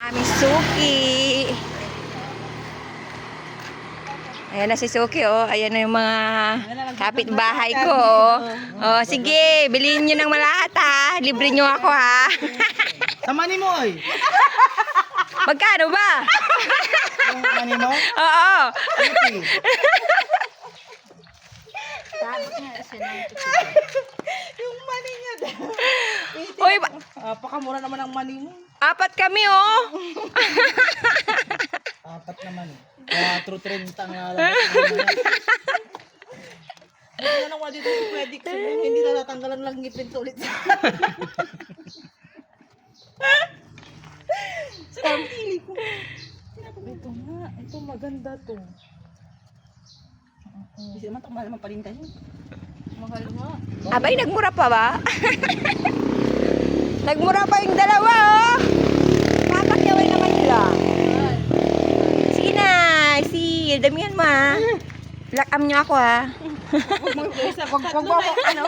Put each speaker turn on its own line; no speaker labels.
Aming Suki. Ayan na si Suki, oh. Ayan na yung mga kapitbahay ko, oh. Oh, sige, bilhin nyo ng malahat, ha. Libre nyo ako, ha.
Tamani mo, oy.
Magkano ba?
Yung mani mo?
Oo.
Yung mani niya daw.
Uy,
Pakamura naman ang mani mo.
4 kami, oh.
4 naman. 4.30 nga lang. Hindi na naman dito si Pwede kasi hindi na natanggalan lang ngipin sa ulit. Sa pili ko. Ito nga. Ito maganda to. Kasi naman ito mahal naman pa rin tayo. Mahal nga.
Abay, nagmura pa ba? Nagmura pa yung dalawa, oh. Papakyaway naman nila. Sige na, si damihan mo, ha. Lakam nyo ako, ha.
Huwag mo, ano?